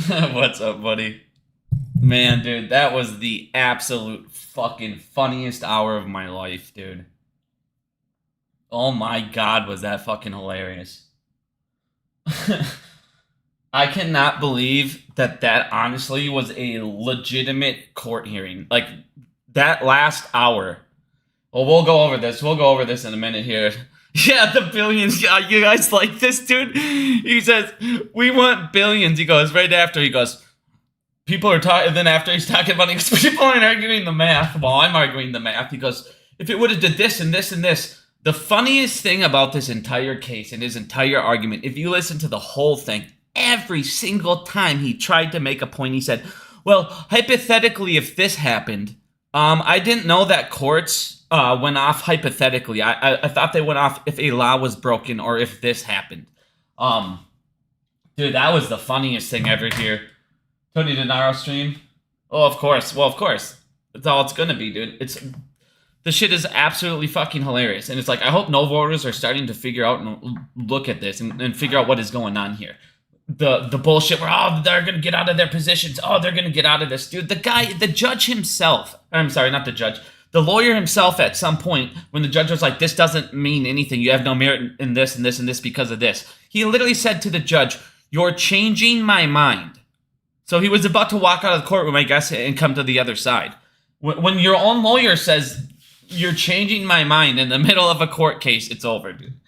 What's up, buddy? Man, dude, that was the absolute fucking funniest hour of my life, dude. Oh my god, was that fucking hilarious. I cannot believe that honestly was a legitimate court hearing. Like, that last hour. Well, we'll go over this. We'll go over this in a minute here. Yeah, the billions. Yeah, you guys like this, dude? He says, we want billions. He goes, right after, he goes, people are talking, then after he's talking about it, he goes, people aren't arguing the math. Well, I'm arguing the math. He goes, if it would have did this and this and this. The funniest thing about this entire case and his entire argument, if you listen to the whole thing, every single time he tried to make a point, he said, well, hypothetically, if this happened, I didn't know that courts went off hypothetically. I thought they went off if a law was broken or if this happened. Dude, that was the funniest thing ever here. Tony Denaro stream? Oh, of course. Well, of course. That's all it's gonna be, dude. The shit is absolutely fucking hilarious. And it's like, I hope no voters are starting to figure out and look at this and figure out what is going on here. The bullshit where, oh, they're gonna get out of their positions. Oh, they're gonna get out of this. Dude, the judge himself, I'm sorry, not the judge, the lawyer himself at some point, when the judge was like, this doesn't mean anything. You have no merit in this and this and this because of this. He literally said to the judge, you're changing my mind. So he was about to walk out of the courtroom, I guess, and come to the other side. When your own lawyer says, you're changing my mind in the middle of a court case, it's over, dude.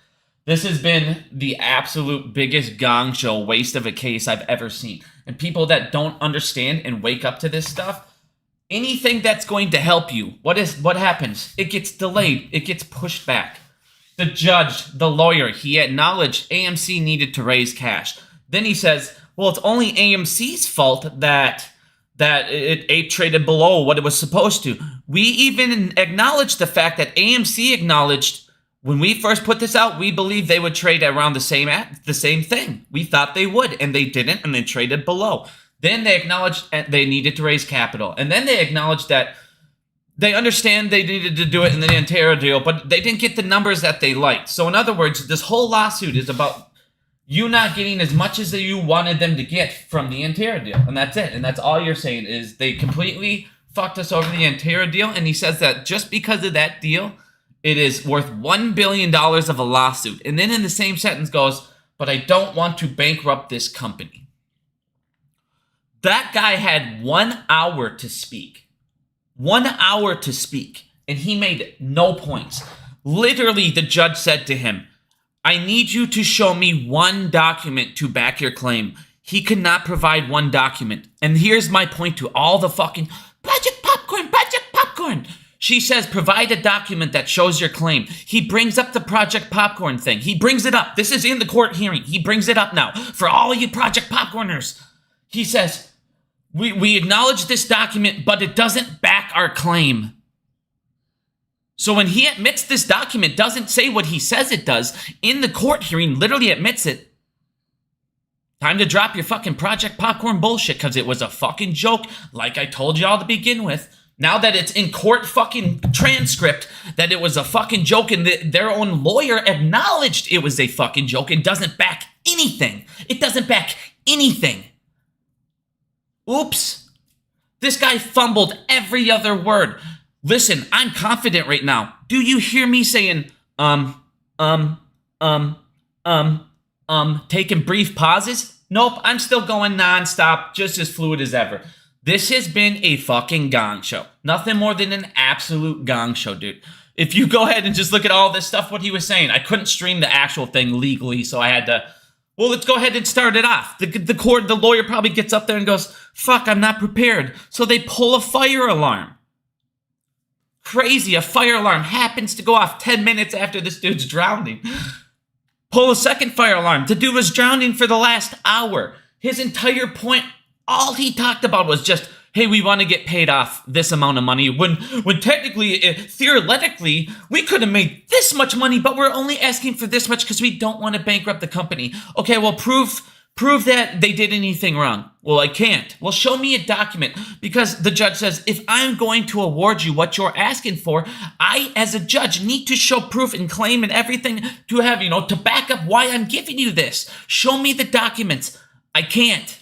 This has been the absolute biggest gong show waste of a case I've ever seen. And people that don't understand and wake up to this stuff, anything that's going to help you, what happens? It gets delayed. It gets pushed back. The judge, the lawyer, he acknowledged AMC needed to raise cash. Then he says, well, it's only AMC's fault that it traded below what it was supposed to. We even acknowledged the fact that AMC acknowledged when we first put this out, we believed they would trade around the same thing. We thought they would, and they didn't, and they traded below. Then they acknowledged they needed to raise capital. And then they acknowledged that they understand they needed to do it in the Antero deal, but they didn't get the numbers that they liked. So in other words, this whole lawsuit is about you not getting as much as you wanted them to get from the Antero deal. And that's it. And that's all you're saying is they completely fucked us over the Antero deal. And he says that just because of that deal, it is worth $1 billion of a lawsuit. And then in the same sentence goes, but I don't want to bankrupt this company. That guy had 1 hour to speak. 1 hour to speak. And he made no points. Literally, the judge said to him, I need you to show me one document to back your claim. He could not provide one document. And here's my point to all the fucking Project Popcorn. She says, provide a document that shows your claim. He brings up the Project Popcorn thing. He brings it up. This is in the court hearing. He brings it up now for all of you Project Popcorners. He says, we acknowledge this document, but it doesn't back our claim. So when he admits this document doesn't say what he says it does, in the court hearing, literally admits it, time to drop your fucking Project Popcorn bullshit, because it was a fucking joke, like I told y'all to begin with. Now that it's in court fucking transcript that it was a fucking joke and their own lawyer acknowledged it was a fucking joke and doesn't back anything. It doesn't back anything. Oops. This guy fumbled every other word. Listen, I'm confident right now. Do you hear me saying, taking brief pauses? Nope, I'm still going nonstop, just as fluid as ever. This has been a fucking gong show. Nothing more than an absolute gong show, dude. If you go ahead and just look at all this stuff, what he was saying, I couldn't stream the actual thing legally, so I had to, well, let's go ahead and start it off. The lawyer probably gets up there and goes, fuck, I'm not prepared. So they pull a fire alarm. Crazy, a fire alarm happens to go off 10 minutes after this dude's drowning. Pull a second fire alarm. The dude was drowning for the last hour. His entire point, all he talked about was just, hey, we want to get paid off this amount of money. When technically, theoretically, we could have made this much money, but we're only asking for this much because we don't want to bankrupt the company. Okay, well, prove that they did anything wrong. Well, I can't. Well, show me a document, because the judge says, if I'm going to award you what you're asking for, I, as a judge, need to show proof and claim and everything to have, to back up why I'm giving you this. Show me the documents. I can't.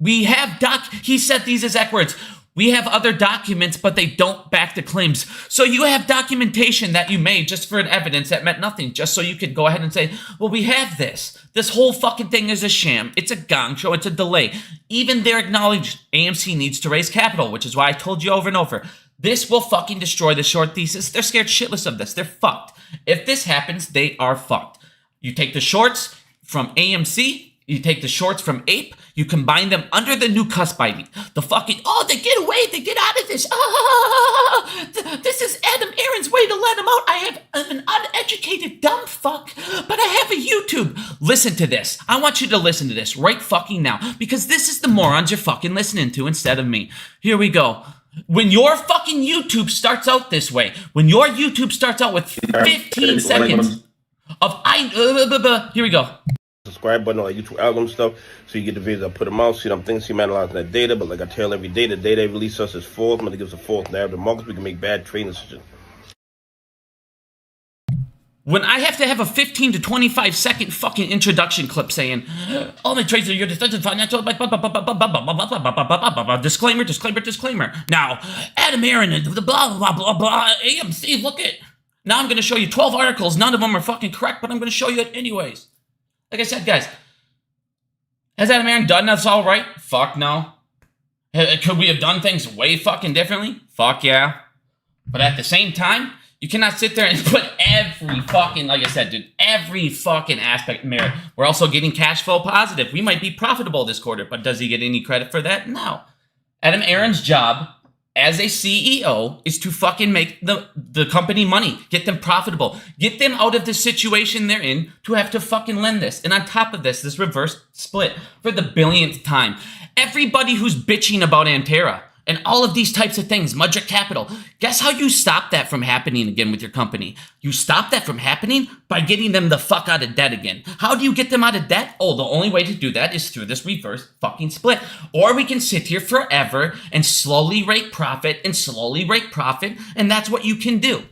We have he said these exact words. We have other documents, but they don't back the claims. So you have documentation that you made just for an evidence that meant nothing, just so you could go ahead and say, well, we have this. This whole fucking thing is a sham. It's a gong show. It's a delay. Even they're acknowledged AMC needs to raise capital, which is why I told you over and over. This will fucking destroy the short thesis. They're scared shitless of this. They're fucked. If this happens, they are fucked. You take the shorts from AMC, you take the shorts from Ape, you combine them under the new cusp ID. The fucking, oh, they get away, they get out of this. This is Adam Aaron's way to let him out. I have an uneducated dumb fuck, but I have a YouTube. Listen to this. I want you to listen to this right fucking now, because this is the morons you're fucking listening to instead of me. Here we go. When your fucking YouTube starts out this way, when your YouTube starts out with 15 seconds of here we go. Subscribe button on like YouTube algorithm stuff, so you get the videos I put them out. See, I'm thinking, see, I'm analyzing that data, but like I tell every day, the data they release us is false. I'm gonna give us a false narrative markets. We can make bad trading decisions. When I have to have a 15 to 25 second fucking introduction clip saying, all my trades are your financial, disclaimer, disclaimer, disclaimer. Now, Adam Aaron and the blah, blah, blah, blah, AMC, look it. Now I'm going to show you 12 articles. None of them are fucking correct, but I'm going to show you it anyways. Like I said, guys, has Adam Aaron done us all right? Fuck no. Could we have done things way fucking differently? Fuck yeah. But at the same time, you cannot sit there and put every fucking, like I said, dude, every fucking aspect merit. We're also getting cash flow positive. We might be profitable this quarter, but does he get any credit for that? No. Adam Aaron's job as a CEO is to fucking make the company money, get them profitable, get them out of the situation they're in to have to fucking lend this. And on top of this reverse split for the billionth time. Everybody who's bitching about Antera and all of these types of things, Mudrick Capital, guess how you stop that from happening again with your company? You stop that from happening by getting them the fuck out of debt again. How do you get them out of debt? Oh, the only way to do that is through this reverse fucking split. Or we can sit here forever and slowly rake profit and slowly rake profit, and that's what you can do.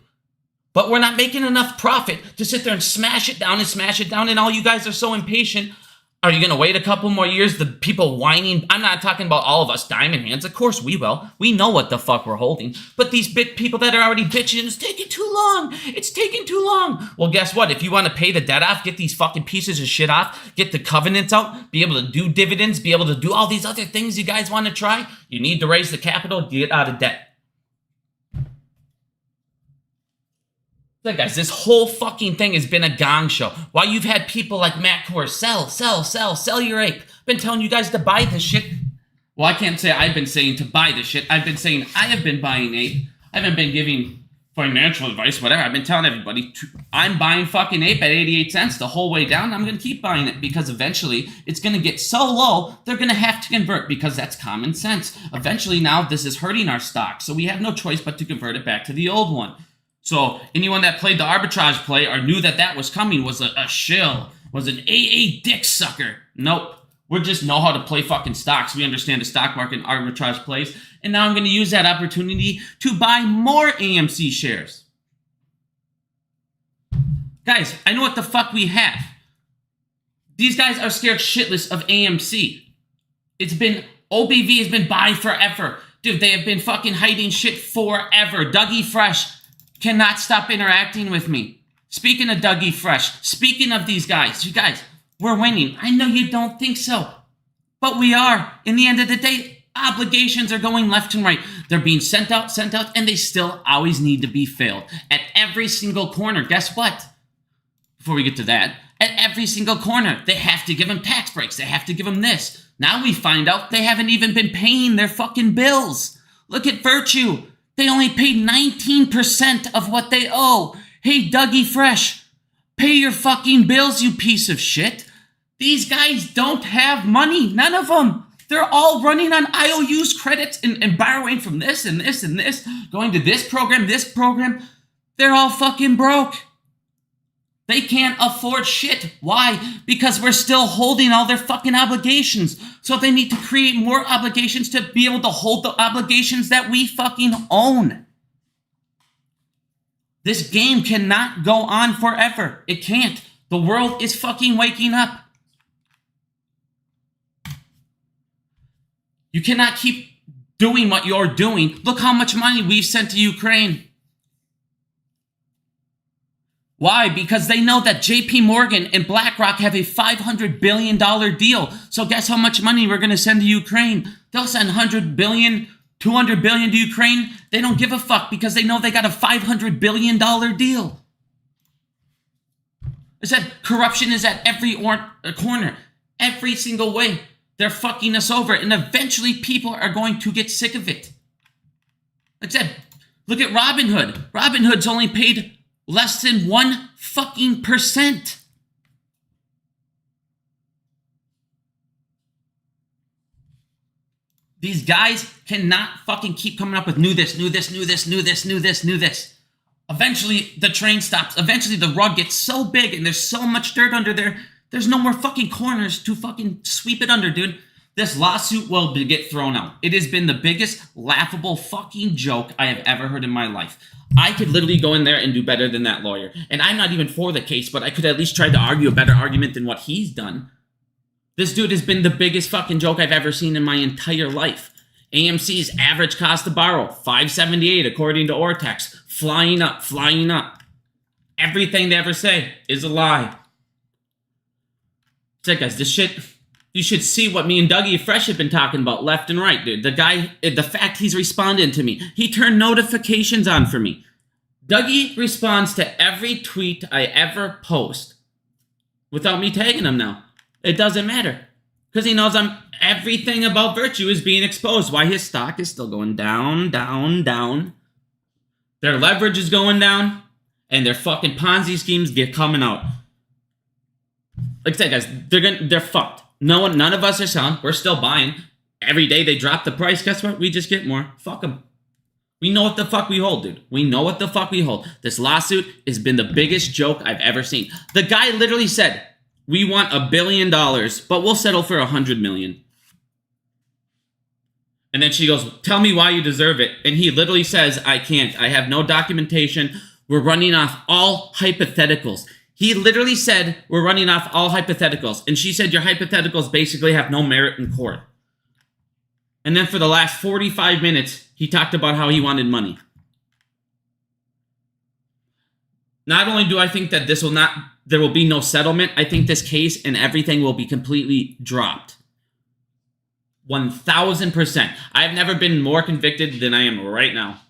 But we're not making enough profit to sit there and smash it down, and all you guys are so impatient. Are you going to wait a couple more years? The people whining, I'm not talking about all of us diamond hands. Of course we will. We know what the fuck we're holding. But these people that are already bitching, it's taking too long. It's taking too long. Well, guess what? If you want to pay the debt off, get these fucking pieces of shit off, get the covenants out, be able to do dividends, be able to do all these other things you guys want to try, you need to raise the capital to get out of debt. Look, guys, this whole fucking thing has been a gong show. While you've had people like Matt Kors, sell your ape. Been telling you guys to buy this shit. Well, I can't say I've been saying to buy this shit. I've been saying I have been buying ape. I haven't been giving financial advice, whatever. I've been telling everybody I'm buying fucking ape at 88 cents the whole way down. I'm going to keep buying it because eventually it's going to get so low, they're going to have to convert because that's common sense. Eventually now this is hurting our stock, so we have no choice but to convert it back to the old one. So anyone that played the arbitrage play or knew that that was coming was a shill, was an AA dick sucker. Nope. We just know how to play fucking stocks. We understand the stock market and arbitrage plays. And now I'm going to use that opportunity to buy more AMC shares. Guys, I know what the fuck we have. These guys are scared shitless of AMC. It's been, OBV has been buying forever. Dude, they have been fucking hiding shit forever. Dougie Fresh cannot stop interacting with me. Speaking of Dougie Fresh, speaking of these guys, you guys, we're winning. I know you don't think so, but we are. In the end of the day, obligations are going left and right. They're being sent out, and they still always need to be filled. At every single corner, guess what? Before we get to that, at every single corner, they have to give them tax breaks. They have to give them this. Now we find out they haven't even been paying their fucking bills. Look at Virtue. They only paid 19% of what they owe. Hey, Dougie Fresh, pay your fucking bills, you piece of shit. These guys don't have money. None of them. They're all running on IOUs, credits, and borrowing from this and this and this, going to this program, this program. They're all fucking broke. They can't afford shit. Why? Because we're still holding all their fucking obligations. So they need to create more obligations to be able to hold the obligations that we fucking own. This game cannot go on forever. It can't. The world is fucking waking up. You cannot keep doing what you're doing. Look how much money we've sent to Ukraine. Why? Because they know that JP Morgan and BlackRock have a $500 billion deal. So guess how much money we're going to send to Ukraine? They'll send $100 billion, $200 billion to Ukraine. They don't give a fuck because they know they got a $500 billion deal. I said corruption is at every corner, every single way. They're fucking us over, and eventually people are going to get sick of it. Like I said, look at Robinhood. Robinhood's only paid less than 1%. These guys cannot fucking keep coming up with new this. Eventually, the train stops. Eventually, the rug gets so big and there's so much dirt under there, there's no more fucking corners to fucking sweep it under, dude. This lawsuit will get thrown out. It has been the biggest laughable fucking joke I have ever heard in my life. I could literally go in there and do better than that lawyer. And I'm not even for the case, but I could at least try to argue a better argument than what he's done. This dude has been the biggest fucking joke I've ever seen in my entire life. AMC's average cost to borrow, $578 according to Ortex. Flying up. Everything they ever say is a lie. So guys, this shit, you should see what me and Dougie Fresh have been talking about left and right, dude. The guy, the fact he's responding to me, he turned notifications on for me. Dougie responds to every tweet I ever post without me tagging him now. It doesn't matter. Because he knows everything about Virtue is being exposed. Why his stock is still going down. Their leverage is going down. And their fucking Ponzi schemes get coming out. Like I said, guys, they're fucked. None of us are selling. We're still buying. Every day they drop the price. Guess what? We just get more. Fuck them. We know what the fuck we hold, dude. We know what the fuck we hold. This lawsuit has been the biggest joke I've ever seen. The guy literally said, we want $1 billion, but we'll settle for $100 million. And then she goes, tell me why you deserve it. And he literally says, I can't. I have no documentation. We're running off all hypotheticals. He literally said, we're running off all hypotheticals. And she said, your hypotheticals basically have no merit in court. And then for the last 45 minutes, he talked about how he wanted money. Not only do I think that there will be no settlement, I think this case and everything will be completely dropped. 1000%. I've never been more convicted than I am right now.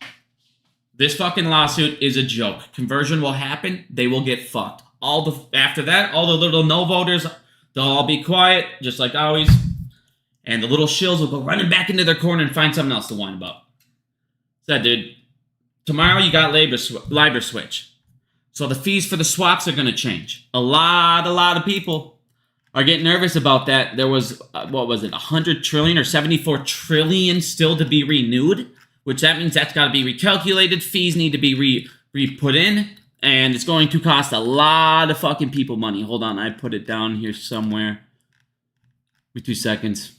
This fucking lawsuit is a joke. Conversion will happen. They will get fucked. After that, all the little no voters, they'll all be quiet, just like always. And the little shills will go running back into their corner and find something else to whine about. So, dude, tomorrow you got LIBOR switch. So the fees for the swaps are going to change. A lot of people are getting nervous about that. There was, 100 trillion or 74 trillion still to be renewed, which that means that's got to be recalculated. Fees need to be re-put in, and it's going to cost a lot of fucking people money. Hold on, I put it down here somewhere. Give me 2 seconds.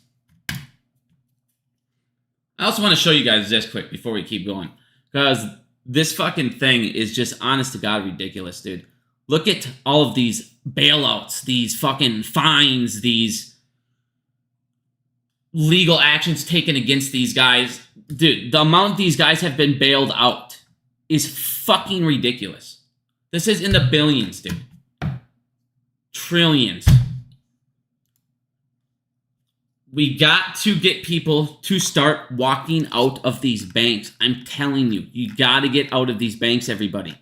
I also want to show you guys this quick before we keep going, because this fucking thing is just honest to God ridiculous, dude. Look at all of these bailouts, these fucking fines, these legal actions taken against these guys. Dude, the amount these guys have been bailed out is fucking ridiculous. This is in the billions, dude. Trillions. We got to get people to start walking out of these banks. I'm telling you, you got to get out of these banks, everybody.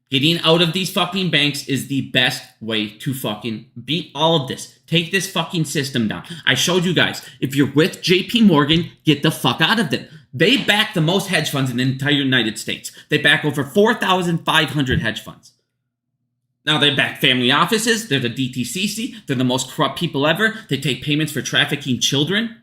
Getting out of these fucking banks is the best way to fucking beat all of this. Take this fucking system down. I showed you guys, if you're with JP Morgan, get the fuck out of them. They back the most hedge funds in the entire United States. They back over 4,500 hedge funds. Now they back family offices. They're the DTCC. They're the most corrupt people ever. They take payments for trafficking children.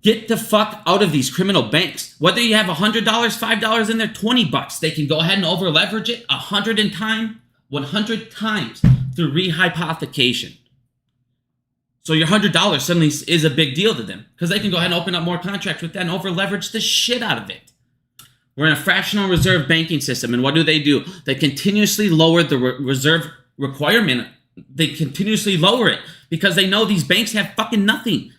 Get the fuck out of these criminal banks. Whether you have $100, $5 in there, $20, they can go ahead and over leverage it 100 times through rehypothecation. So your $100 suddenly is a big deal to them because they can go ahead and open up more contracts with that and over leverage the shit out of it. We're in a fractional reserve banking system, and what do? They continuously lower the reserve requirement they continuously lower it because they know these banks have fucking nothing.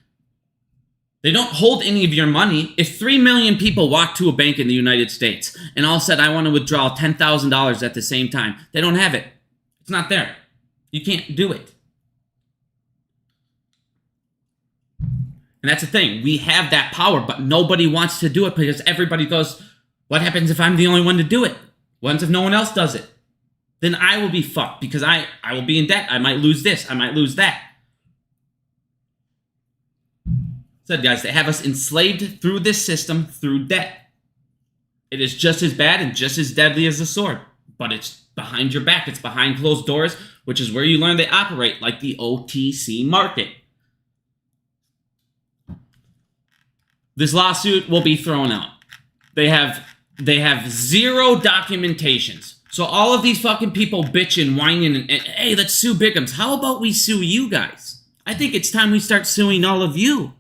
They don't hold any of your money. If 3 million people walk to a bank in the United States and all said, I want to withdraw $10,000 at the same time, they don't have it. It's not there. You can't do it. And that's the thing. We have that power, but nobody wants to do it because everybody goes, what happens if I'm the only one to do it? What if no one else does it? Then I will be fucked because I will be in debt. I might lose this. I might lose that. Said, guys, they have us enslaved through this system through debt. It is just as bad and just as deadly as the sword, but it's behind your back. It's behind closed doors, which is where you learn they operate like the OTC market. This lawsuit will be thrown out. They have zero documentations. So all of these fucking people bitching, whining, and hey, let's sue Bickham's. How about we sue you guys? I think it's time we start suing all of you.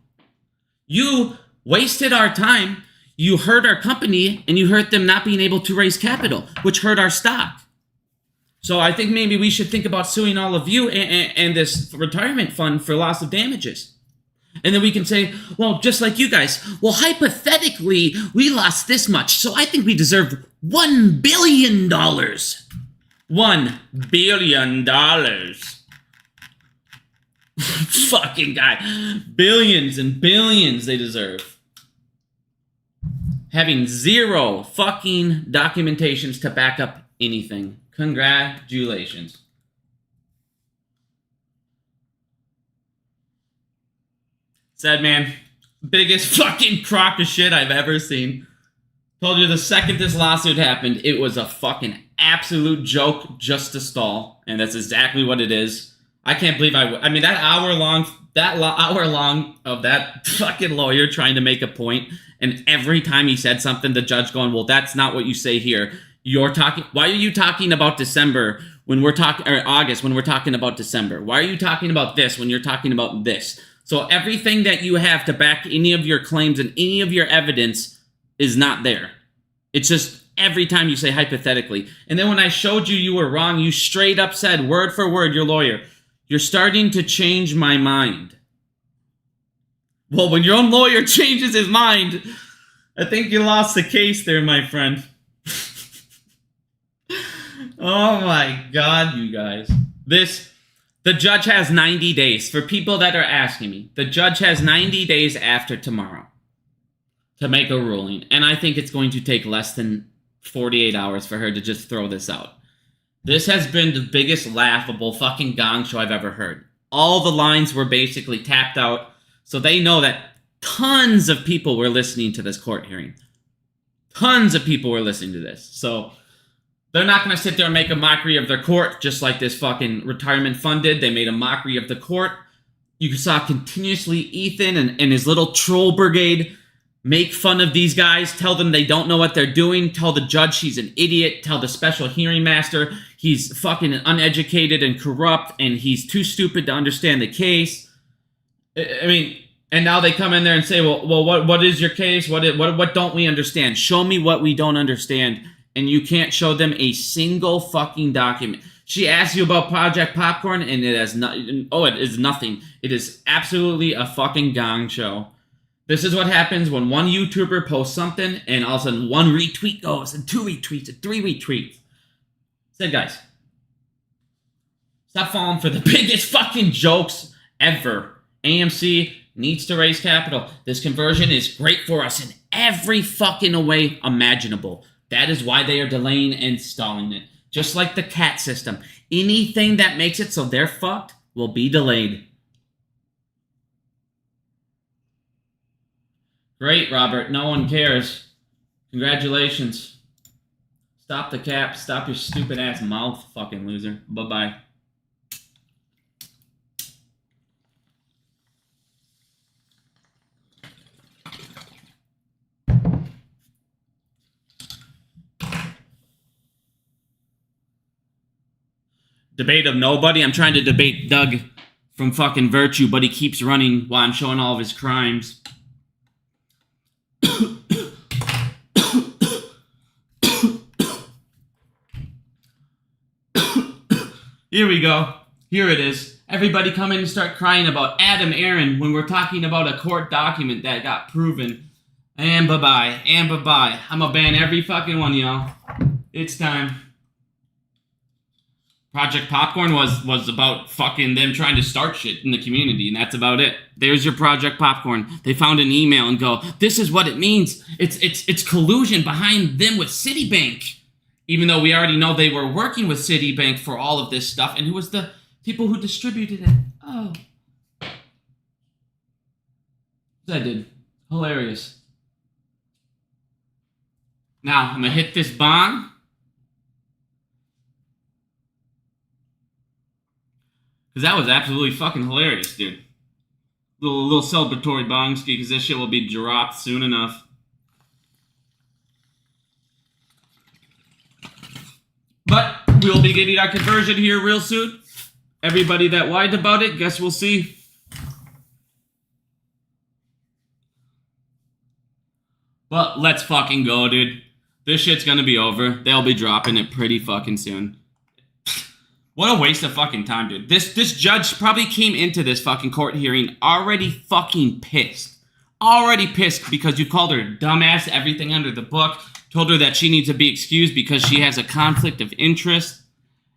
You wasted our time, you hurt our company, and you hurt them not being able to raise capital, which hurt our stock. So I think maybe we should think about suing all of you and this retirement fund for loss of damages. And then we can say, well, just like you guys, well, hypothetically, we lost this much, so I think we deserve $1 billion. $1 billion. Fucking guy. Billions and billions they deserve. Having zero fucking documentations to back up anything. Congratulations. Said, man, biggest fucking crock of shit I've ever seen. Told you the second this lawsuit happened, it was a fucking absolute joke just to stall. And that's exactly what it is. I can't believe I mean, that hour long of that fucking lawyer trying to make a point, and every time he said something, the judge going, well, that's not what you say here. You're talking, why are you talking about December when we're talking, or August when we're talking about December? Why are you talking about this when you're talking about this? So everything that you have to back any of your claims and any of your evidence is not there. It's just every time you say hypothetically. And then when I showed you you were wrong, you straight up said, word for word, your lawyer, you're starting to change my mind. Well, when your own lawyer changes his mind, I think you lost the case there, my friend. Oh my God, you guys. The judge has 90 days. For people that are asking me, the judge has 90 days after tomorrow to make a ruling. And I think it's going to take less than 48 hours for her to just throw this out. This has been the biggest laughable fucking gong show I've ever heard. All the lines were basically tapped out, so they know that tons of people were listening to this court hearing. Tons of people were listening to this. So they're not going to sit there and make a mockery of their court, just like this fucking retirement fund did. They made a mockery of the court. You saw continuously Ethan and his little troll brigade make fun of these guys, tell them they don't know what they're doing, tell the judge he's an idiot, tell the special hearing master he's fucking uneducated and corrupt and he's too stupid to understand the case. I mean, and now they come in there and say, well, what is your case? What don't we understand? Show me what we don't understand. And you can't show them a single fucking document. She asks you about Project Popcorn, and it has it is nothing. It is absolutely a fucking gong show. This is what happens when one YouTuber posts something, and all of a sudden one retweet goes, and 2 retweets, and 3 retweets. Said, guys, stop falling for the biggest fucking jokes ever. AMC needs to raise capital. This conversion is great for us in every fucking way imaginable. That is why they are delaying and stalling it. Just like the CAT system. Anything that makes it so they're fucked will be delayed. Great, Robert. No one cares. Congratulations. Stop the cap. Stop your stupid ass mouth, fucking loser. Bye-bye. Debate of nobody. I'm trying to debate Doug from fucking Virtue, but he keeps running while I'm showing all of his crimes. Here we go. Here it is. Everybody come in and start crying about Adam Aaron when we're talking about a court document that got proven. And bye-bye. And bye-bye. I'm gonna ban every fucking one, y'all. It's time. Project Popcorn was about fucking them trying to start shit in the community, and that's about it. There's your Project Popcorn. They found an email and go, this is what it means. It's collusion behind them with Citibank. Even though we already know they were working with Citibank for all of this stuff, and who was the people who distributed it? Oh. I did. Hilarious. Now, I'm gonna hit this bong. Because that was absolutely fucking hilarious, dude. Little celebratory bong ski, because this shit will be dropped soon enough. But we'll be getting our conversion here real soon. Everybody that whined about it, guess we'll see. But let's fucking go, dude. This shit's gonna be over. They'll be dropping it pretty fucking soon. What a waste of fucking time, dude. This judge probably came into this fucking court hearing already fucking pissed. Already pissed because you called her dumbass, everything under the book, told her that she needs to be excused because she has a conflict of interest.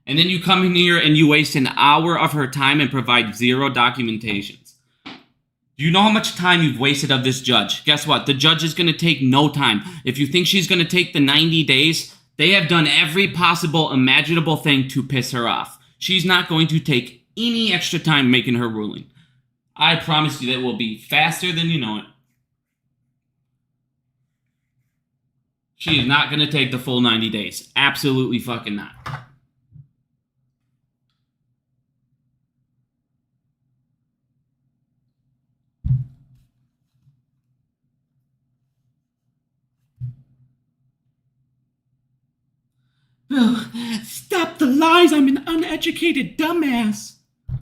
And then you come in here and you waste an hour of her time and provide zero documentations. Do you know how much time you've wasted of this judge? Guess what? The judge is going to take no time. If you think she's going to take the 90 days... they have done every possible imaginable thing to piss her off. She's not going to take any extra time making her ruling. I promise you that it will be faster than you know it. She is not going to take the full 90 days. Absolutely fucking not. Ugh, stop the lies, I'm an uneducated dumbass. I'll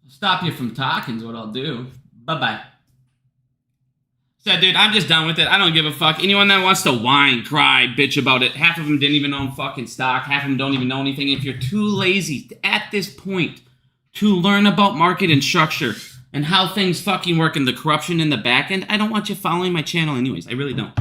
stop you from talking is what I'll do. Bye-bye. So, dude, I'm just done with it. I don't give a fuck. Anyone that wants to whine, cry, bitch about it, half of them didn't even own fucking stock, half of them don't even know anything. If you're too lazy at this point to learn about market and structure and how things fucking work and the corruption in the back end, I don't want you following my channel anyways. I really don't.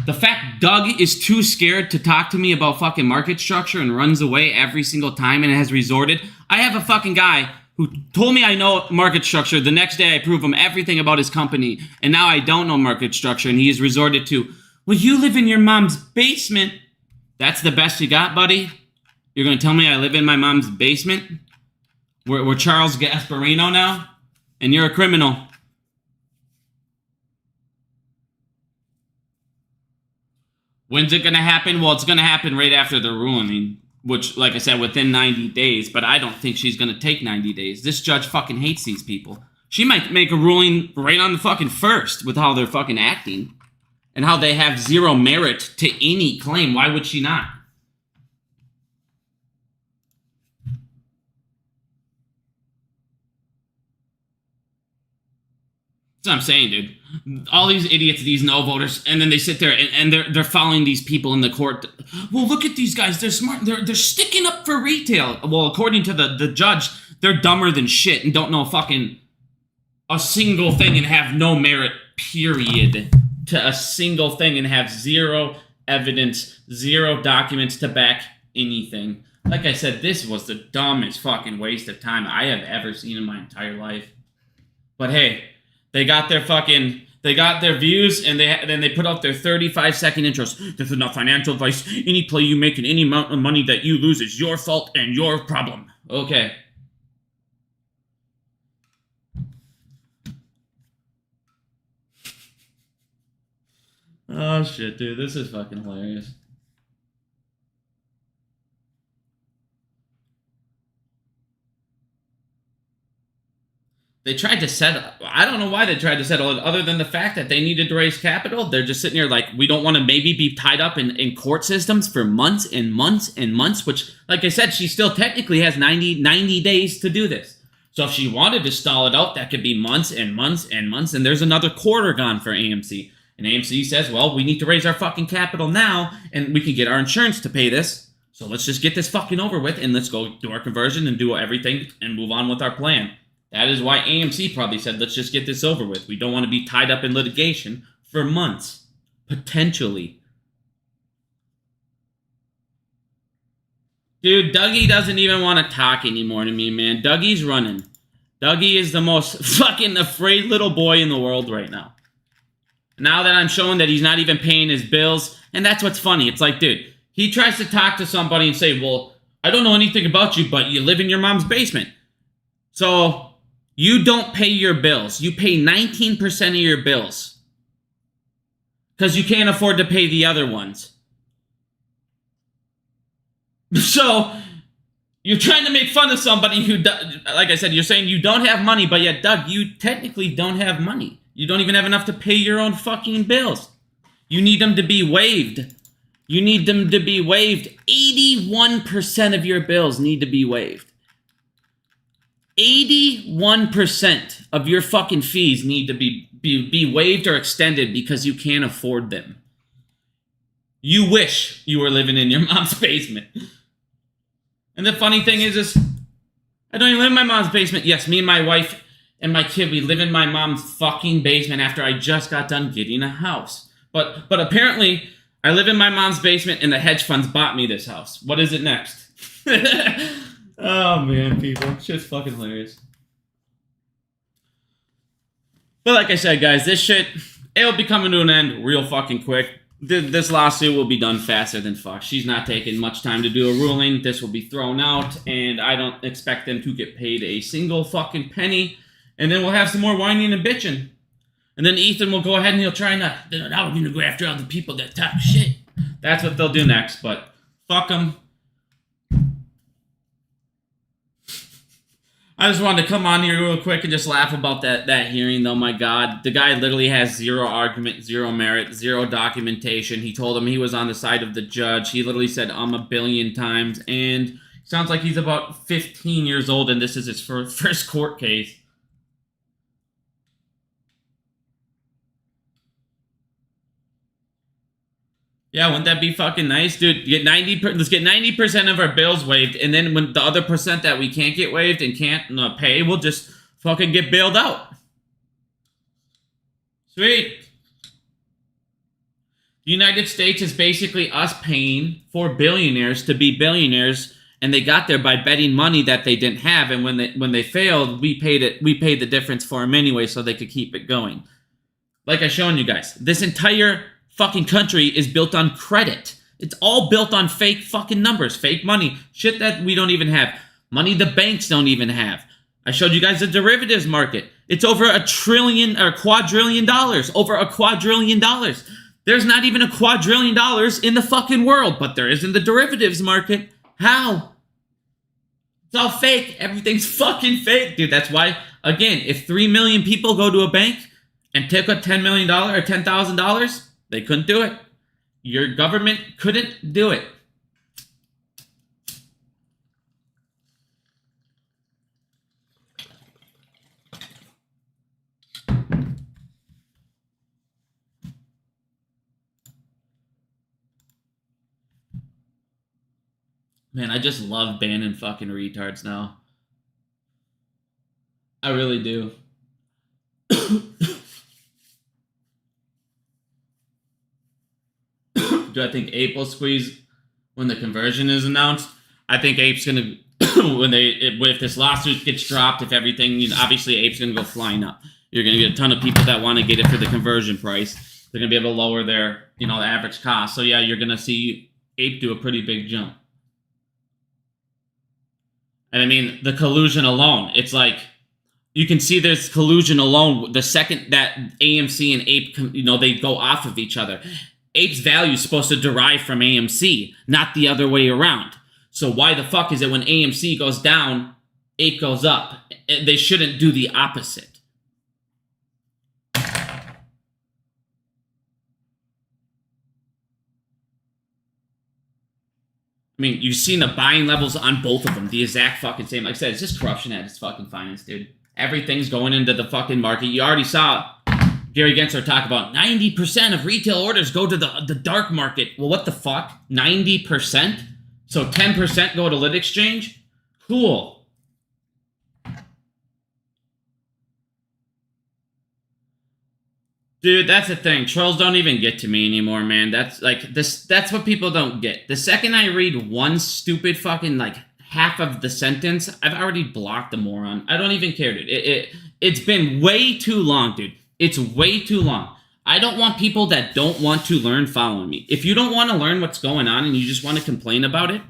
The fact Doug is too scared to talk to me about fucking market structure and runs away every single time and has resorted. I have a fucking guy who told me I know market structure. The next day I prove him everything about his company. And now I don't know market structure and he has resorted to, well, you live in your mom's basement. That's the best you got, buddy? You're going to tell me I live in my mom's basement? We're Charles Gasparino now? And you're a criminal. When's it going to happen? Well, it's going to happen right after the ruling, which, like I said, within 90 days. But I don't think she's going to take 90 days. This judge fucking hates these people. She might make a ruling right on the fucking first with how they're fucking acting and how they have zero merit to any claim. Why would she not? That's what I'm saying, dude. All these idiots, these no voters, and then they sit there and they're following these people in the court. Well, look at these guys. They're smart. They're sticking up for retail. Well, according to the judge, they're dumber than shit and don't know fucking a single thing and have no merit, period, to a single thing and have zero evidence, zero documents to back anything. Like I said, this was the dumbest fucking waste of time I have ever seen in my entire life. But hey, they got their views, and then they put out their 35-second intros. This is not financial advice. Any play you make and any amount of money that you lose is your fault and your problem. Okay. Oh shit, dude, this is fucking hilarious. They tried to settle. I don't know why they tried to settle it, other than the fact that they needed to raise capital. They're just sitting here like, we don't want to maybe be tied up in court systems for months and months and months, which, like I said, she still technically has 90 days to do this. So if she wanted to stall it out, that could be months and months and months, and there's another quarter gone for AMC. And AMC says, well, we need to raise our fucking capital now, and we can get our insurance to pay this. So let's just get this fucking over with and let's go do our conversion and do everything and move on with our plan. That is why AMC probably said, let's just get this over with. We don't want to be tied up in litigation for months, potentially. Dude, Dougie doesn't even want to talk anymore to me, man. Dougie's running. Dougie is the most fucking afraid little boy in the world right now. Now that I'm showing that he's not even paying his bills, and that's what's funny. It's like, dude, he tries to talk to somebody and say, well, I don't know anything about you, but you live in your mom's basement. So you don't pay your bills. You pay 19% of your bills because you can't afford to pay the other ones. So you're trying to make fun of somebody who, like I said, you're saying you don't have money, but yet, Doug, you technically don't have money. You don't even have enough to pay your own fucking bills. You need them to be waived. You need them to be waived. 81% of your bills need to be waived. 81% of your fucking fees need to be waived or extended because you can't afford them. You wish you were living in your mom's basement. And the funny thing is I don't even live in my mom's basement. Yes, me and my wife and my kid, we live in my mom's fucking basement after I just got done getting a house. But apparently, I live in my mom's basement and the hedge funds bought me this house. What is it next? Oh, man, people. It's just fucking hilarious. But like I said, guys, this shit, it'll be coming to an end real fucking quick. This lawsuit will be done faster than fuck. She's not taking much time to do a ruling. This will be thrown out, and I don't expect them to get paid a single fucking penny. And then we'll have some more whining and bitching. And then Ethan will go ahead and he'll try now we're going to go after all the people that talk shit. That's what they'll do next, but fuck them. I just wanted to come on here real quick and just laugh about that hearing, though. My God, the guy literally has zero argument, zero merit, zero documentation. He told him he was on the side of the judge. He literally said, a billion times. And sounds like he's about 15 years old, and this is his first court case. Yeah, wouldn't that be fucking nice, dude? Let's get 90% of our bills waived, and then when the other percent that we can't get waived and can't pay, we'll just fucking get bailed out. Sweet. The United States is basically us paying for billionaires to be billionaires, and they got there by betting money that they didn't have, and when they failed, we paid the difference for them anyway, so they could keep it going. Like I shown you guys, this entire fucking country is built on credit. It's all built on fake fucking numbers, fake money, shit that we don't even have, money the banks don't even have. I showed you guys the derivatives market. It's over $1 trillion or quadrillion dollars, over $1 quadrillion. There's not even $1 quadrillion in the fucking world, but there is in the derivatives market. How? It's all fake. Everything's fucking fake, dude. That's why, again, if 3 million people go to a bank and take a $10 million or $10,000, they couldn't do it. Your government couldn't do it. Man, I just love banning fucking retards now. I really do. Do I think Ape will squeeze when the conversion is announced? I think Ape's gonna if this lawsuit gets dropped, if everything, obviously Ape's gonna go flying up. You're gonna get a ton of people that want to get it for the conversion price. They're gonna be able to lower their, the average cost. So yeah, you're gonna see Ape do a pretty big jump. And I mean, the collusion alone, it's like you can see there's collusion alone the second that AMC and Ape, they go off of each other. Ape's value is supposed to derive from AMC, not the other way around. So why the fuck is it when AMC goes down, Ape goes up? They shouldn't do the opposite. I mean, you've seen the buying levels on both of them. The exact fucking same. Like I said, it's just corruption at its fucking finest, dude. Everything's going into the fucking market. You already saw Gary Gensler talk about 90% of retail orders go to the dark market. Well, what the fuck? 90%? So 10% go to lit exchange? Cool. Dude, that's the thing. Trolls don't even get to me anymore, man. That's like this. That's what people don't get. The second I read one stupid fucking like half of the sentence, I've already blocked the moron. I don't even care, dude. It's been way too long, dude. It's way too long. I don't want people that don't want to learn following me. If you don't want to learn what's going on and you just want to complain about it,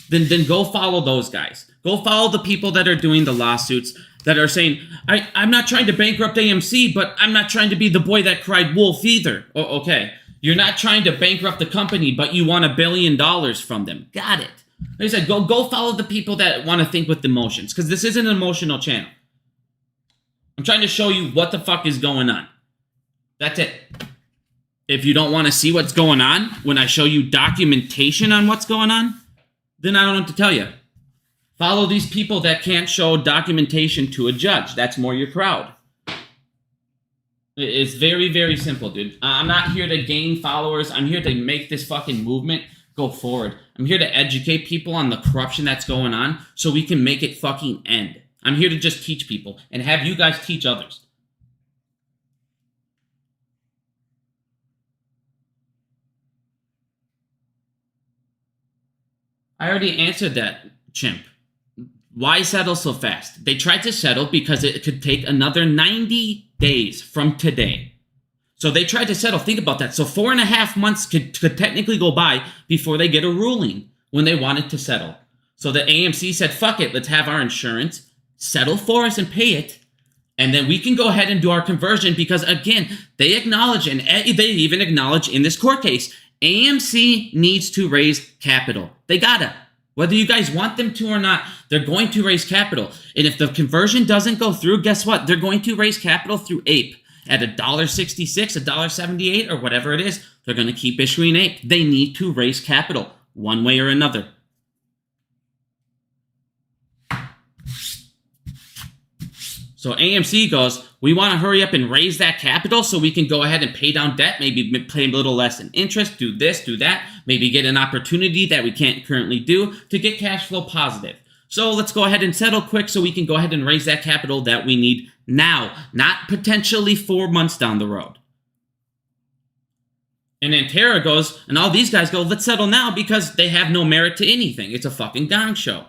then go follow those guys. Go follow the people that are doing the lawsuits, that are saying, I'm not trying to bankrupt AMC, but I'm not trying to be the boy that cried wolf either. Oh, okay. You're not trying to bankrupt the company, but you want $1 billion from them. Got it. Like I said, go follow the people that want to think with emotions, because this isn't an emotional channel. I'm trying to show you what the fuck is going on. That's it. If you don't want to see what's going on, when I show you documentation on what's going on, then I don't know what to tell you. Follow these people that can't show documentation to a judge. That's more your crowd. It's very, very simple, dude. I'm not here to gain followers. I'm here to make this fucking movement go forward. I'm here to educate people on the corruption that's going on so we can make it fucking end. I'm here to just teach people and have you guys teach others. I already answered that, chimp. Why settle so fast? They tried to settle because it could take another 90 days from today. So they tried to settle. Think about that. So 4.5 months could technically go by before they get a ruling when they wanted to settle. So the AMC said, fuck it, let's have our insurance settle for us and pay it. And then we can go ahead and do our conversion because, again, they acknowledge, and they even acknowledge in this court case, AMC needs to raise capital. They gotta. Whether you guys want them to or not, they're going to raise capital. And if the conversion doesn't go through, guess what? They're going to raise capital through APE at $1.66, $1.78, or whatever it is. They're going to keep issuing APE. They need to raise capital one way or another. So AMC goes, we want to hurry up and raise that capital so we can go ahead and pay down debt, maybe pay a little less in interest, do this, do that, maybe get an opportunity that we can't currently do to get cash flow positive. So let's go ahead and settle quick so we can go ahead and raise that capital that we need now, not potentially 4 months down the road. And then Tara goes, and all these guys go, let's settle now because they have no merit to anything. It's a fucking gong show.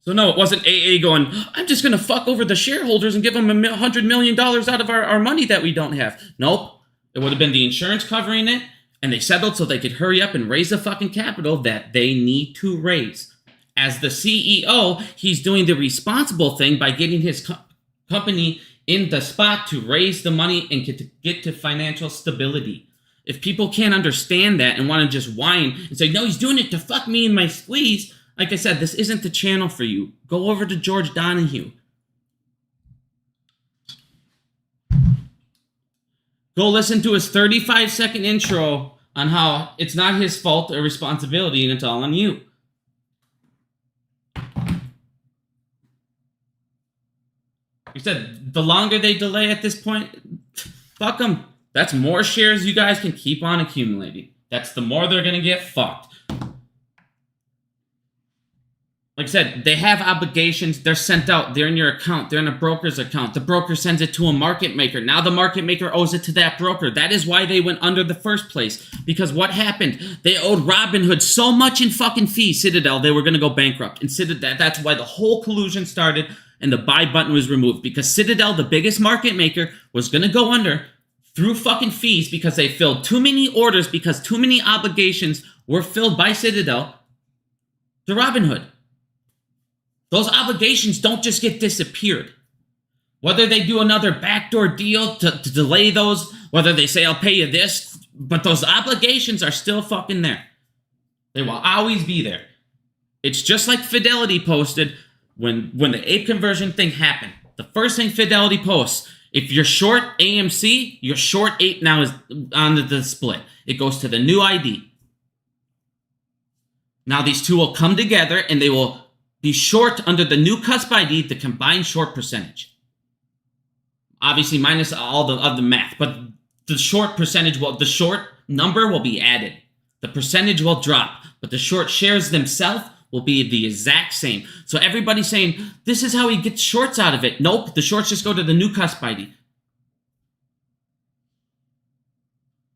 So no, it wasn't AA going, I'm just going to fuck over the shareholders and give them $100 million out of our money that we don't have. Nope. It would have been the insurance covering it, and they settled so they could hurry up and raise the fucking capital that they need to raise. As the CEO, he's doing the responsible thing by getting his company in the spot to raise the money and get to financial stability. If people can't understand that and want to just whine and say, no, he's doing it to fuck me in my squeeze, like I said, this isn't the channel for you. Go over to George Donahue. Go listen to his 35-second intro on how it's not his fault or responsibility and it's all on you. Like I said, the longer they delay at this point, fuck them. That's more shares you guys can keep on accumulating. That's the more they're going to get fucked. Like I said, they have obligations. They're sent out. They're in your account. They're in a broker's account. The broker sends it to a market maker. Now the market maker owes it to that broker. That is why they went under the first place. Because what happened? They owed Robinhood so much in fucking fees, Citadel, they were going to go bankrupt. And Citadel, that's why the whole collusion started and the buy button was removed. Because Citadel, the biggest market maker, was going to go under through fucking fees because they filled too many orders because too many obligations were filled by Citadel to Robinhood. Those obligations don't just get disappeared. Whether they do another backdoor deal to delay those, whether they say, I'll pay you this, but those obligations are still fucking there. They will always be there. It's just like Fidelity posted when the APE conversion thing happened. The first thing Fidelity posts, if you're short AMC, your short APE now is on the split. It goes to the new ID. Now these two will come together and they will be short under the new cusp ID, the combined short percentage. Obviously, minus all the math, but the short percentage the short number will be added. The percentage will drop, but the short shares themselves will be the exact same. So everybody's saying, this is how he gets shorts out of it. Nope, the shorts just go to the new custody.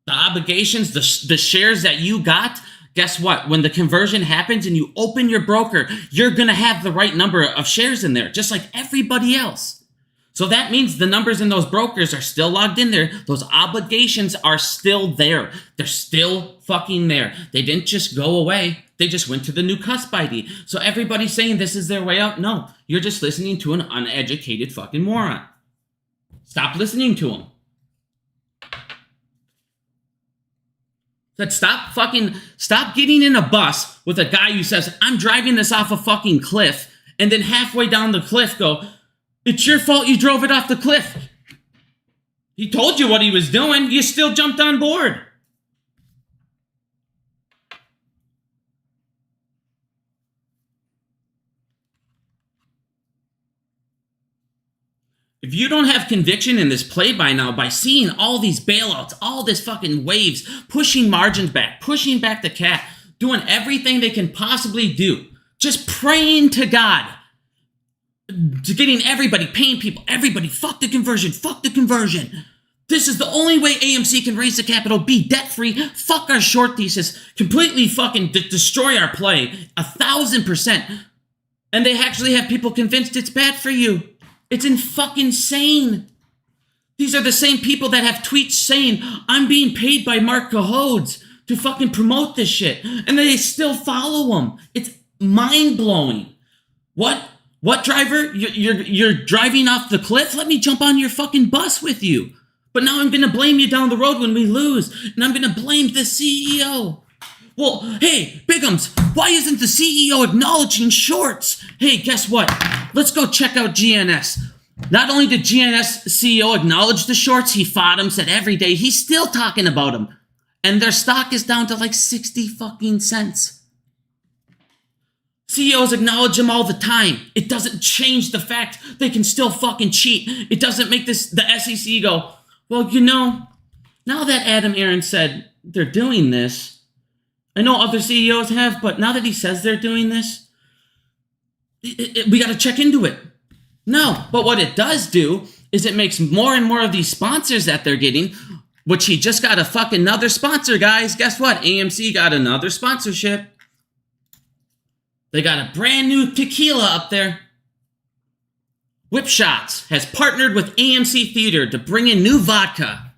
The obligations, the shares that you got, guess what? When the conversion happens and you open your broker, you're going to have the right number of shares in there, just like everybody else. So that means the numbers in those brokers are still logged in there. Those obligations are still there. They're still fucking there. They didn't just go away. They just went to the new custody. So everybody's saying this is their way out. No, you're just listening to an uneducated fucking moron. Stop listening to him. Stop getting in a bus with a guy who says, I'm driving this off a fucking cliff, and then halfway down the cliff go, it's your fault you drove it off the cliff. He told you what he was doing. You still jumped on board. If you don't have conviction in this play by now, by seeing all these bailouts, all this fucking waves, pushing margins back, pushing back the cat, doing everything they can possibly do, just praying to God, to getting everybody, paying people, everybody, fuck the conversion, fuck the conversion. This is the only way AMC can raise the capital, be debt-free, fuck our short thesis, completely fucking destroy our play, 1,000%. And they actually have people convinced it's bad for you. It's fucking insane. These are the same people that have tweets saying, I'm being paid by Mark Cahodes to fucking promote this shit. And they still follow him. It's mind-blowing. What driver? You're driving off the cliff? Let me jump on your fucking bus with you. But now I'm going to blame you down the road when we lose. And I'm going to blame the CEO. Well, hey, Bigums, why isn't the CEO acknowledging shorts? Hey, guess what? Let's go check out GNS. Not only did GNS CEO acknowledge the shorts, he fought them, said every day, he's still talking about them. And their stock is down to like 60 fucking cents. CEOs acknowledge them all the time. It doesn't change the fact they can still fucking cheat. It doesn't make the SEC go, well, you know, now that Adam Aaron said they're doing this, I know other CEOs have, but now that he says they're doing this, we got to check into it. No, but what it does do is it makes more and more of these sponsors that they're getting, which he just got a fucking another sponsor, guys. Guess what? AMC got another sponsorship. They got a brand new tequila up there. Whip Shots has partnered with AMC Theater to bring in new vodka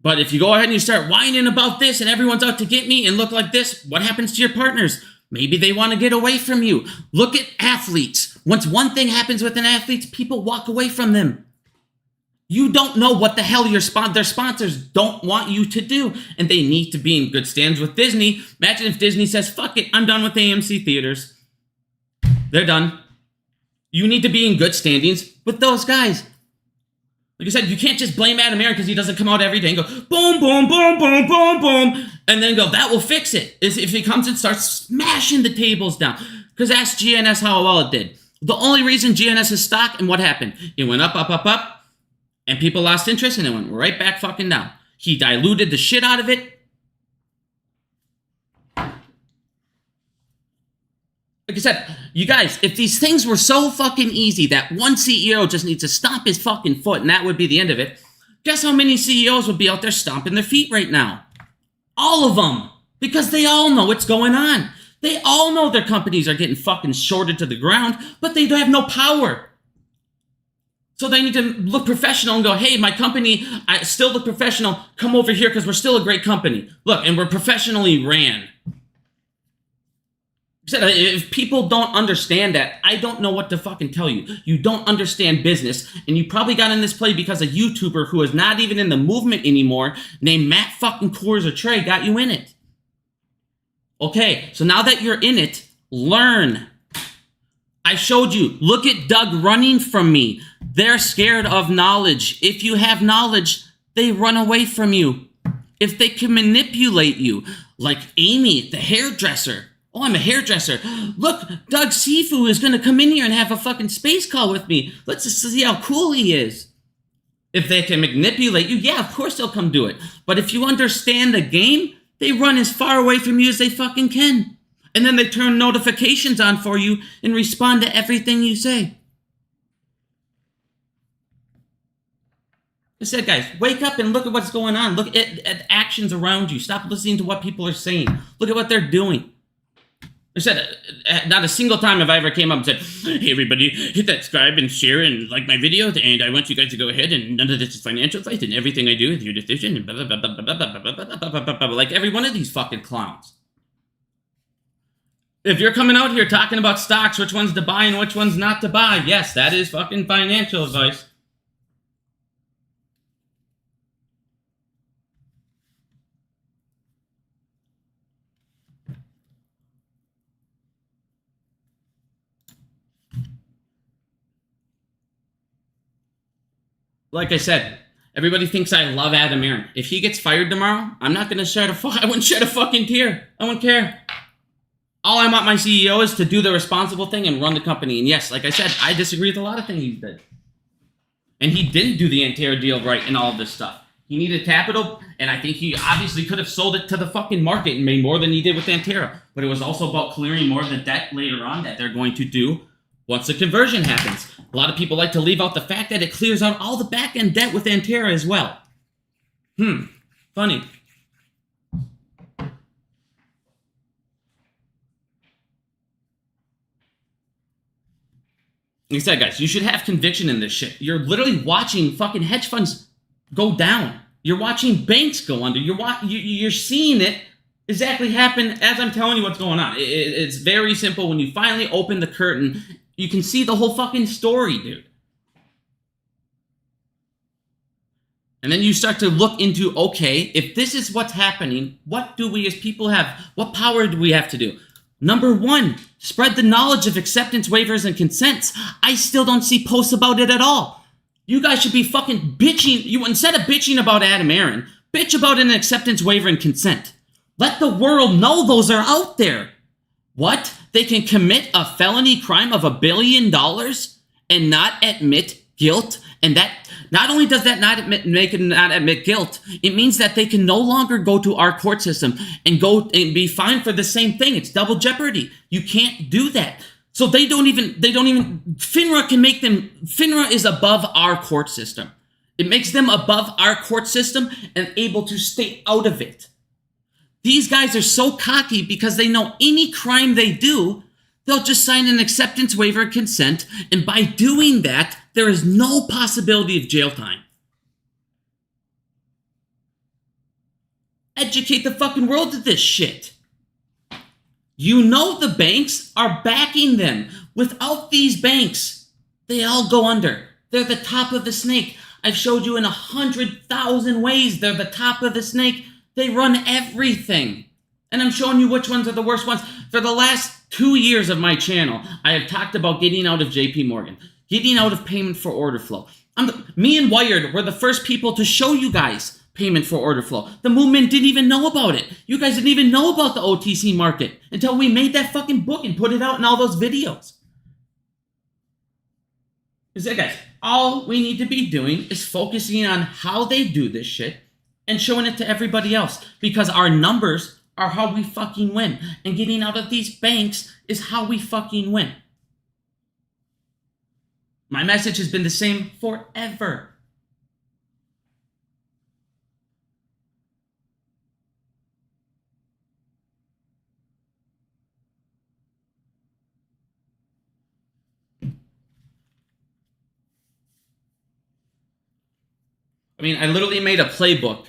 but if you go ahead and you start whining about this and everyone's out to get me and look like this, what happens to your partners? Maybe they want to get away from you. Look at athletes. Once one thing happens with an athlete, people walk away from them. You don't know what the hell their sponsors don't want you to do, and they need to be in good stands with Disney. Imagine if Disney says, fuck it, I'm done with AMC theaters. They're done. You need to be in good standings with those guys. Like I said, you can't just blame Adam Aaron because he doesn't come out every day and go, boom, boom, boom, boom, boom, boom, and then go, that will fix it. If he comes and starts smashing the tables down. Because ask GNS how well it did. The only reason GNS is stock, and what happened? It went up, up, up, up, and people lost interest, and it went right back fucking down. He diluted the shit out of it. Like I said, you guys, if these things were so fucking easy that one CEO just needs to stomp his fucking foot and that would be the end of it, guess how many CEOs would be out there stomping their feet right now? All of them. Because they all know what's going on. They all know their companies are getting fucking shorted to the ground, but they have no power. So they need to look professional and go, hey, my company, I still look professional. Come over here because we're still a great company. Look, and we're professionally ran. If people don't understand that, I don't know what to fucking tell you. You don't understand business, and you probably got in this play because a YouTuber who is not even in the movement anymore, named Matt fucking Coors or Trey, got you in it. Okay, so now that you're in it, learn. I showed you. Look at Doug running from me. They're scared of knowledge. If you have knowledge, they run away from you. If they can manipulate you, like Amy, the hairdresser. Oh, I'm a hairdresser. Look, Doug Sifu is going to come in here and have a fucking space call with me. Let's just see how cool he is. If they can manipulate you, yeah, of course they'll come do it. But if you understand the game, They run as far away from you as they fucking can. And then they turn notifications on for you and respond to everything you say. I said, guys, wake up and look at what's going on. Look at actions around you. Stop listening to what people are saying. Look at what they're doing. I said, not a single time have I ever came up and said, hey, everybody, hit that subscribe and share and like my video, and I want you guys to go ahead, and none of this is financial advice, and everything I do is your decision, and blah, blah, blah, blah, blah, blah, blah, blah, blah, blah, like every one of these fucking clowns. If you're coming out here talking about stocks, which ones to buy and which ones not to buy, yes, that is fucking financial advice. Like I said, everybody thinks I love Adam Aaron. If he gets fired tomorrow, I'm not gonna shed I wouldn't shed a fucking tear. I wouldn't care. All I want my CEO is to do the responsible thing and run the company. And yes, like I said, I disagree with a lot of things he did. And he didn't do the Antero deal right and all of this stuff. He needed capital, and I think he obviously could have sold it to the fucking market and made more than he did with Antero. But it was also about clearing more of the debt later on that they're going to do once the conversion happens. A lot of people like to leave out the fact that it clears out all the back-end debt with Antero as well. Funny. Like I said, guys, you should have conviction in this shit. You're literally watching fucking hedge funds go down. You're watching banks go under. You're seeing it exactly happen as I'm telling you what's going on. It's very simple. When you finally open the curtain, you can see the whole fucking story, dude. And then you start to look into, okay, if this is what's happening, what do we as people have? What power do we have to do? Number one, spread the knowledge of acceptance waivers and consents. I still don't see posts about it at all. You guys should be fucking bitching. Instead of bitching about Adam Aaron, bitch about an acceptance waiver and consent. Let the world know those are out there. What? They can commit a felony crime of $1 billion and not admit guilt? And that not only does that make it not admit guilt, it means that they can no longer go to our court system and go and be fined for the same thing. It's double jeopardy. You can't do that. So they don't even, FINRA can make them, FINRA is above our court system. It makes them above our court system and able to stay out of it. These guys are so cocky because they know any crime they do, they'll just sign an acceptance waiver and consent, and by doing that, there is no possibility of jail time. Educate the fucking world to this shit. You know the banks are backing them. Without these banks, they all go under. They're the top of the snake. I've showed you in 100,000 ways they're the top of the snake. They run everything. And I'm showing you which ones are the worst ones. For the last 2 years of my channel, I have talked about getting out of JP Morgan, getting out of payment for order flow. Me and Wired were the first people to show you guys payment for order flow. The movement didn't even know about it. You guys didn't even know about the OTC market until we made that fucking book and put it out in all those videos. Is that, guys, all we need to be doing is focusing on how they do this shit and showing it to everybody else, because our numbers are how we fucking win. And getting out of these banks is how we fucking win. My message has been the same forever. I mean, I literally made a playbook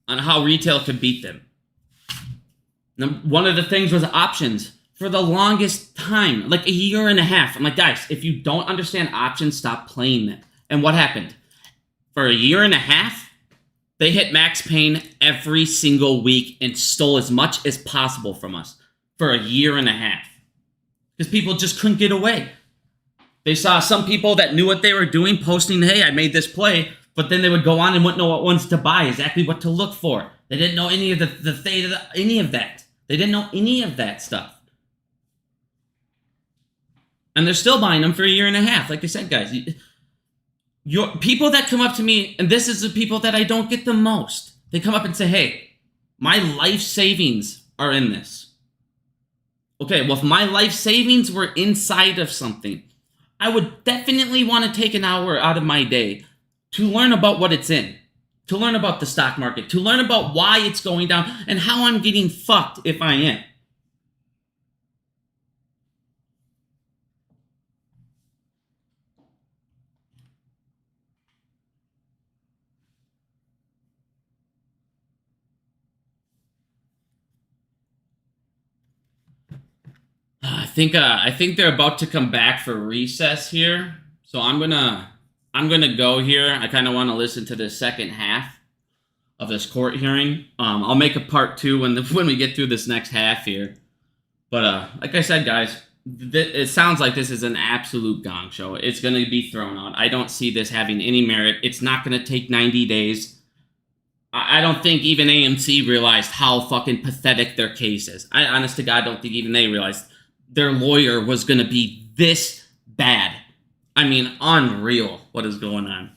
on how retail could beat them. One of the things was options. For the longest time, like a year and a half, I'm like, guys, if you don't understand options, stop playing them. And what happened? For a year and a half, they hit Max Payne every single week and stole as much as possible from us for a year and a half. Because people just couldn't get away. They saw some people that knew what they were doing posting, hey, I made this play, but then they would go on and wouldn't know what ones to buy, exactly what to look for. They didn't know any of any of that. They didn't know any of that stuff. And they're still buying them for a year and a half. Like I said, guys, your people that come up to me, and this is the people that I don't get the most. They come up and say, hey, My life savings are in this. Okay, well, if my life savings were inside of something, I would definitely want to take an hour out of my day to learn about what it's in, to learn about the stock market, to learn about why it's going down, and how I'm getting fucked if I am. I think they're about to come back for recess here, so I'm gonna go here. I kind of want to listen to the second half of this court hearing. I'll make a part 2 when we get through this next half here. But like I said, guys, it sounds like this is an absolute gong show. It's gonna be thrown out. I don't see this having any merit. It's not gonna take 90 days. I don't think even AMC realized how fucking pathetic their case is. I honest to God don't think even they realized their lawyer was going to be this bad. I mean, unreal what is going on.